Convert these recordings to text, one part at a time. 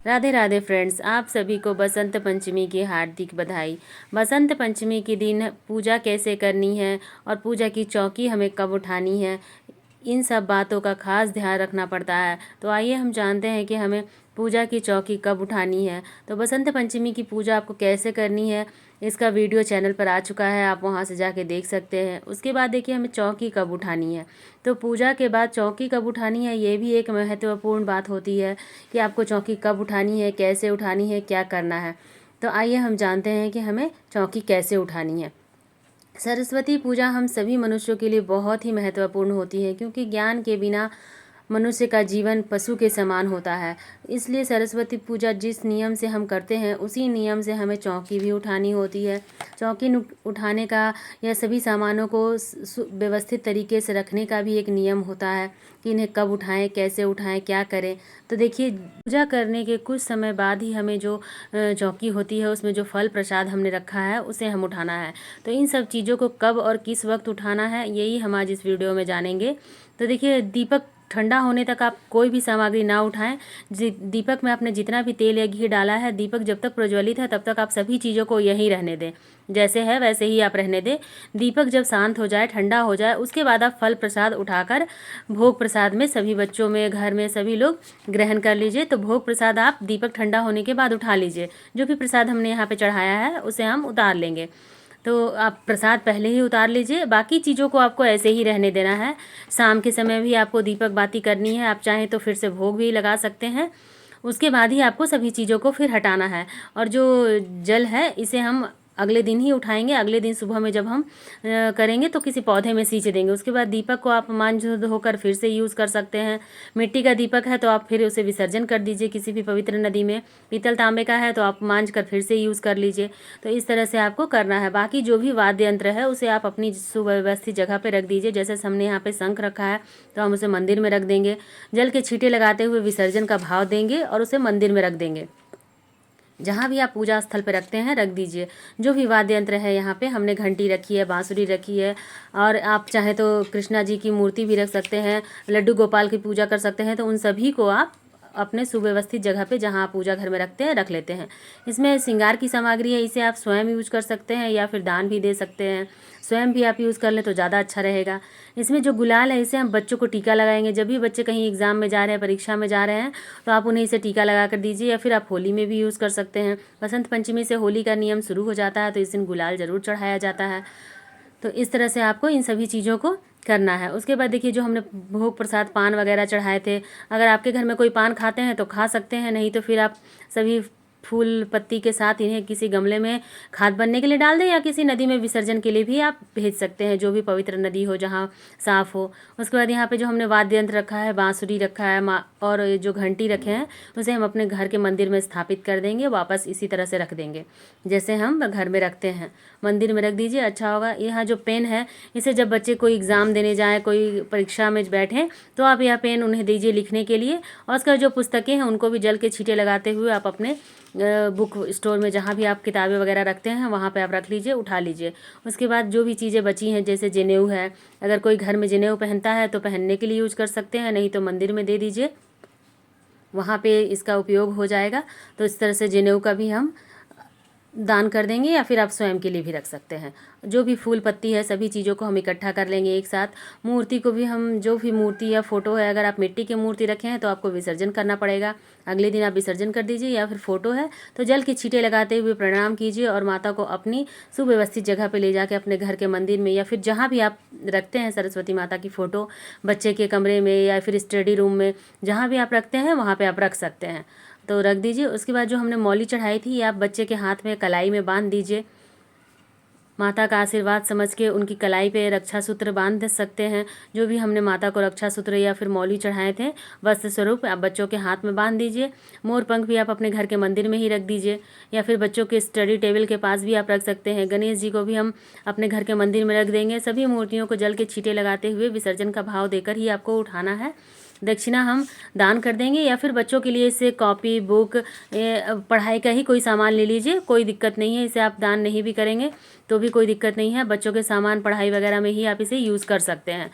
Radhe Radhe friends, आप सभी को बसंत पंचमी की हार्दिक बधाई। बसंत पंचमी के दिन पूजा कैसे करनी है और पूजा की चौकी हमें कब उठानी है, इन सब बातों का खास ध्यान रखना पड़ता है। तो आइए हम जानते हैं कि हमें पूजा की चौकी कब उठानी है। तो बसंत पंचमी की पूजा आपको कैसे करनी है, इसका वीडियो चैनल पर आ चुका है, आप वहां से जाके देख सकते हैं। उसके बाद देखिए हमें चौकी कब उठानी है। तो पूजा के बाद चौकी कब उठानी है, ये भी एक महत्वपूर्ण बात होती है कि आपको चौकी कब उठानी है, कैसे उठानी है, क्या करना है। तो आइए हम जानते हैं कि हमें चौकी कैसे उठानी है। सरस्वती पूजा हम सभी मनुष्यों के लिए बहुत ही महत्वपूर्ण होती है, क्योंकि ज्ञान के बिना मनुष्य का जीवन पशु के समान होता है। इसलिए सरस्वती पूजा जिस नियम से हम करते हैं, उसी नियम से हमें चौकी भी उठानी होती है। चौकी उठाने का या सभी सामानों को व्यवस्थित तरीके से रखने का भी एक नियम होता है कि इन्हें कब उठाएं, कैसे उठाएं, क्या करें। तो देखिए, पूजा करने के कुछ समय बाद ही हमें जो चौकी होती है, उसमें जो फल प्रसाद हमने रखा है उसे हम उठाना है। तो इन सब चीज़ों को कब और किस वक्त उठाना है, यही हम आज इस वीडियो में जानेंगे। तो देखिए, दीपक ठंडा होने तक आप कोई भी सामग्री ना उठाएं। दीपक में आपने जितना भी तेल या घी डाला है, दीपक जब तक प्रज्वलित है तब तक आप सभी चीज़ों को यहीं रहने दें, जैसे है वैसे ही आप रहने दें। दीपक जब शांत हो जाए, ठंडा हो जाए, उसके बाद आप फल प्रसाद उठाकर भोग प्रसाद में सभी बच्चों में, घर में सभी लोग ग्रहण कर लीजिए। तो भोग प्रसाद आप दीपक ठंडा होने के बाद उठा लीजिए। जो भी प्रसाद हमने यहाँ पे चढ़ाया है उसे हम उतार लेंगे। तो आप प्रसाद पहले ही उतार लीजिए, बाकी चीज़ों को आपको ऐसे ही रहने देना है। शाम के समय भी आपको दीपक बाती करनी है, आप चाहें तो फिर से भोग भी लगा सकते हैं। उसके बाद ही आपको सभी चीज़ों को फिर हटाना है। और जो जल है इसे हम अगले दिन ही उठाएंगे। अगले दिन सुबह में जब हम करेंगे तो किसी पौधे में सींच देंगे। उसके बाद दीपक को आप मान धोकर फिर से यूज़ कर सकते हैं। मिट्टी का दीपक है तो आप फिर उसे विसर्जन कर दीजिए किसी भी पवित्र नदी में। पीतल तांबे का है तो आप मांझ कर फिर से यूज़ कर लीजिए। तो इस तरह से आपको करना है। बाकी जो भी वाद्य यंत्र है उसे आप अपनी सुव्यवस्थित जगह पर रख दीजिए। जैसे हमने यहाँ पे शंख रखा है तो हम उसे मंदिर में रख देंगे। जल के छींटे लगाते हुए विसर्जन का भाव देंगे और उसे मंदिर में रख देंगे। जहाँ भी आप पूजा स्थल पर रखते हैं रख दीजिए। जो भी वाद्य यंत्र है, यहाँ पे हमने घंटी रखी है, बांसुरी रखी है, और आप चाहें तो कृष्णा जी की मूर्ति भी रख सकते हैं, लड्डू गोपाल की पूजा कर सकते हैं। तो उन सभी को आप अपने सुव्यवस्थित जगह पे जहाँ आप पूजा घर में रखते हैं रख लेते हैं। इसमें श्रृंगार की सामग्री है, इसे आप स्वयं यूज कर सकते हैं या फिर दान भी दे सकते हैं। स्वयं भी आप यूज़ कर लें तो ज़्यादा अच्छा रहेगा। इसमें जो गुलाल है, इसे हम बच्चों को टीका लगाएंगे। जब भी बच्चे कहीं एग्जाम में जा रहे हैं, परीक्षा में जा रहे हैं, तो आप उन्हें इसे टीका लगा कर दीजिए। या फिर आप होली में भी यूज़ कर सकते हैं। बसंत पंचमी से होली का नियम शुरू हो जाता है, तो इस दिन गुलाल ज़रूर चढ़ाया जाता है। तो इस तरह से आपको इन सभी चीज़ों को करना है। उसके बाद देखिए, जो हमने भोग प्रसाद पान वगैरह चढ़ाए थे, अगर आपके घर में कोई पान खाते हैं तो खा सकते हैं, नहीं तो फिर आप सभी फूल पत्ती के साथ इन्हें किसी गमले में खाद बनने के लिए डाल दें, या किसी नदी में विसर्जन के लिए भी आप भेज सकते हैं, जो भी पवित्र नदी हो जहाँ साफ़ हो। उसके बाद यहाँ पे जो हमने वाद्य यंत्र रखा है, बांसुरी रखा है और जो घंटी रखे हैं, उसे हम अपने घर के मंदिर में स्थापित कर देंगे। वापस इसी तरह से रख देंगे जैसे हम घर में रखते हैं। मंदिर में रख दीजिए, अच्छा होगा। यहाँ जो पेन है, इसे जब बच्चे कोई एग्ज़ाम देने जाएँ, कोई परीक्षा में बैठें, तो आप यह पेन उन्हें दीजिए लिखने के लिए। और उसका जो पुस्तकें हैं उनको भी जल के छींटे लगाते हुए आप अपने बुक स्टोर में, जहाँ भी आप किताबें वगैरह रखते हैं, वहाँ पे आप रख लीजिए, उठा लीजिए। उसके बाद जो भी चीज़ें बची हैं, जैसे जनेऊ है, अगर कोई घर में जनेऊ पहनता है तो पहनने के लिए यूज़ कर सकते हैं, नहीं तो मंदिर में दे दीजिए, वहाँ पे इसका उपयोग हो जाएगा। तो इस तरह से जनेऊ का भी हम दान कर देंगे, या फिर आप स्वयं के लिए भी रख सकते हैं। जो भी फूल पत्ती है, सभी चीज़ों को हम इकट्ठा कर लेंगे एक साथ। मूर्ति को भी हम, जो भी मूर्ति या फ़ोटो है, अगर आप मिट्टी की मूर्ति रखे हैं तो आपको विसर्जन करना पड़ेगा, अगले दिन आप विसर्जन कर दीजिए। या फिर फ़ोटो है तो जल के छींटे लगाते हुए प्रणाम कीजिए और माता को अपनी सुव्यवस्थित जगह पर ले जाके अपने घर के मंदिर में, या फिर जहाँ भी आप रखते हैं सरस्वती माता की फ़ोटो, बच्चे के कमरे में या फिर स्टडी रूम में, जहाँ भी आप रखते हैं वहाँ पर आप रख सकते हैं, तो रख दीजिए। उसके बाद जो हमने मौली चढ़ाई थी, ये आप बच्चे के हाथ में कलाई में बांध दीजिए। माता का आशीर्वाद समझ के उनकी कलाई पे रक्षा सूत्र बांध सकते हैं। जो भी हमने माता को रक्षा सूत्र या फिर मौली चढ़ाए थे, वस्त्र स्वरूप आप बच्चों के हाथ में बांध दीजिए। मोर पंख भी आप अपने घर के मंदिर में ही रख दीजिए, या फिर बच्चों के स्टडी टेबल के पास भी आप रख सकते हैं। गणेश जी को भी हम अपने घर के मंदिर में रख देंगे। सभी मूर्तियों को जल के छींटे लगाते हुए विसर्जन का भाव देकर ही आपको उठाना है। दक्षिणा हम दान कर देंगे, या फिर बच्चों के लिए इसे कॉपी, बुक, पढ़ाई का ही कोई सामान ले लीजिए, कोई दिक्कत नहीं है। इसे आप दान नहीं भी करेंगे तो भी कोई दिक्कत नहीं है। बच्चों के सामान, पढ़ाई वगैरह में ही आप इसे यूज़ कर सकते हैं,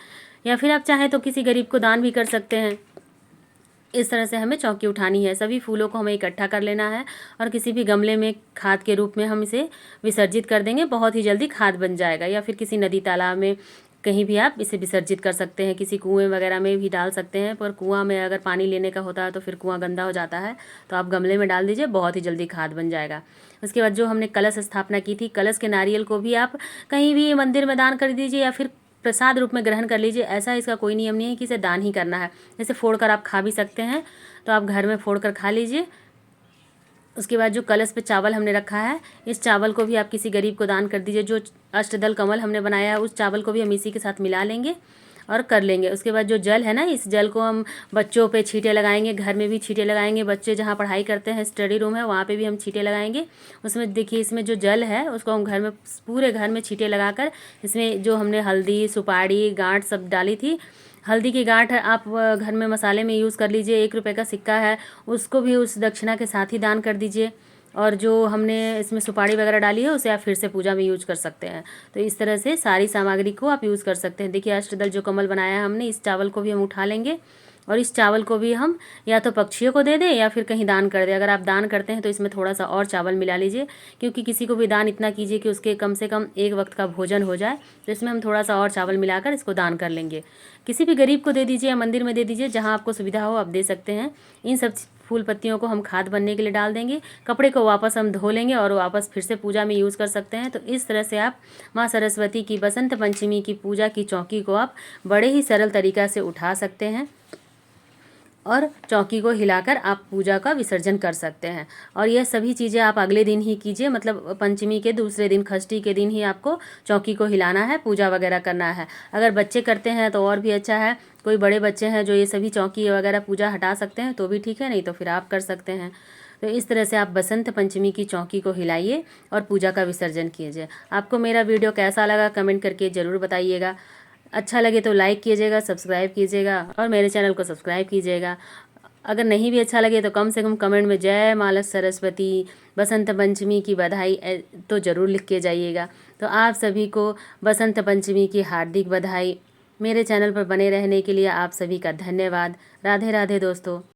या फिर आप चाहें तो किसी गरीब को दान भी कर सकते हैं। इस तरह से हमें चौकी उठानी है। सभी फूलों को हमें इकट्ठा कर लेना है और किसी भी गमले में खाद के रूप में हम इसे विसर्जित कर देंगे। बहुत ही जल्दी खाद बन जाएगा, या फिर किसी नदी तालाब में कहीं भी आप इसे विसर्जित कर सकते हैं। किसी कुएं वगैरह में भी डाल सकते हैं, पर कुआं में अगर पानी लेने का होता है तो फिर कुआं गंदा हो जाता है, तो आप गमले में डाल दीजिए, बहुत ही जल्दी खाद बन जाएगा। उसके बाद जो हमने कलश स्थापना की थी, कलश के नारियल को भी आप कहीं भी मंदिर में दान कर दीजिए या फिर प्रसाद रूप में ग्रहण कर लीजिए। ऐसा इसका कोई नियम नहीं है कि इसे दान ही करना है। जैसे फोड़ कर आप खा भी सकते हैं, तो आप घर में फोड़ कर खा लीजिए। उसके बाद जो कलश पे चावल हमने रखा है, इस चावल को भी आप किसी गरीब को दान कर दीजिए। जो अष्टदल कमल हमने बनाया है, उस चावल को भी हम इसी के साथ मिला लेंगे और कर लेंगे। उसके बाद जो जल है ना, इस जल को हम बच्चों पे छींटे लगाएंगे, घर में भी छींटे लगाएंगे। बच्चे जहाँ पढ़ाई करते हैं, स्टडी रूम है, वहाँ पे भी हम छींटे लगाएंगे। उसमें देखिए, इसमें जो जल है उसको हम घर में, पूरे घर में छींटे लगाकर, इसमें जो हमने हल्दी, सुपारी, गांठ सब डाली थी, हल्दी की गांठ आप घर में मसाले में यूज़ कर लीजिए। 1 रुपये का सिक्का है, उसको भी उस दक्षिणा के साथ ही दान कर दीजिए। और जो हमने इसमें सुपारी वगैरह डाली है, उसे आप फिर से पूजा में यूज कर सकते हैं। तो इस तरह से सारी सामग्री को आप यूज़ कर सकते हैं। देखिए, अष्टदल जो कमल बनाया है हमने, इस चावल को भी हम उठा लेंगे और इस चावल को भी हम या तो पक्षियों को दे दें या फिर कहीं दान कर दें। अगर आप दान करते हैं तो इसमें थोड़ा सा और चावल मिला लीजिए, क्योंकि किसी को भी दान इतना कीजिए कि उसके कम से कम 1 वक्त का भोजन हो जाए। तो इसमें हम थोड़ा सा और चावल मिलाकर इसको दान कर लेंगे। किसी भी गरीब को दे दीजिए या मंदिर में दे दीजिए, जहाँ आपको सुविधा हो आप दे सकते हैं। इन सब फूल पत्तियों को हम खाद बनने के लिए डाल देंगे। कपड़े को वापस हम धो लेंगे और वापस फिर से पूजा में यूज़ कर सकते हैं। तो इस तरह से आप माँ सरस्वती की बसंत पंचमी की पूजा की चौकी को आप बड़े ही सरल तरीक़ा से उठा सकते हैं और चौकी को हिलाकर आप पूजा का विसर्जन कर सकते हैं। और यह सभी चीज़ें आप अगले दिन ही कीजिए, मतलब पंचमी के दूसरे दिन, षष्ठी के दिन ही आपको चौकी को हिलाना है, पूजा वगैरह करना है। अगर बच्चे करते हैं तो और भी अच्छा है। कोई बड़े बच्चे हैं जो ये सभी चौकी वगैरह पूजा हटा सकते हैं तो भी ठीक है, नहीं तो फिर आप कर सकते हैं। तो इस तरह से आप बसंत पंचमी की चौकी को हिलाइए और पूजा का विसर्जन कीजिए। आपको मेरा वीडियो कैसा लगा कमेंट करके ज़रूर बताइएगा। अच्छा लगे तो लाइक कीजिएगा, सब्सक्राइब कीजिएगा और मेरे चैनल को सब्सक्राइब कीजिएगा। अगर नहीं भी अच्छा लगे तो कम से कम कमेंट में जय माँ सरस्वती, बसंत पंचमी की बधाई तो ज़रूर लिख के जाइएगा। तो आप सभी को बसंत पंचमी की हार्दिक बधाई। मेरे चैनल पर बने रहने के लिए आप सभी का धन्यवाद। राधे राधे दोस्तों।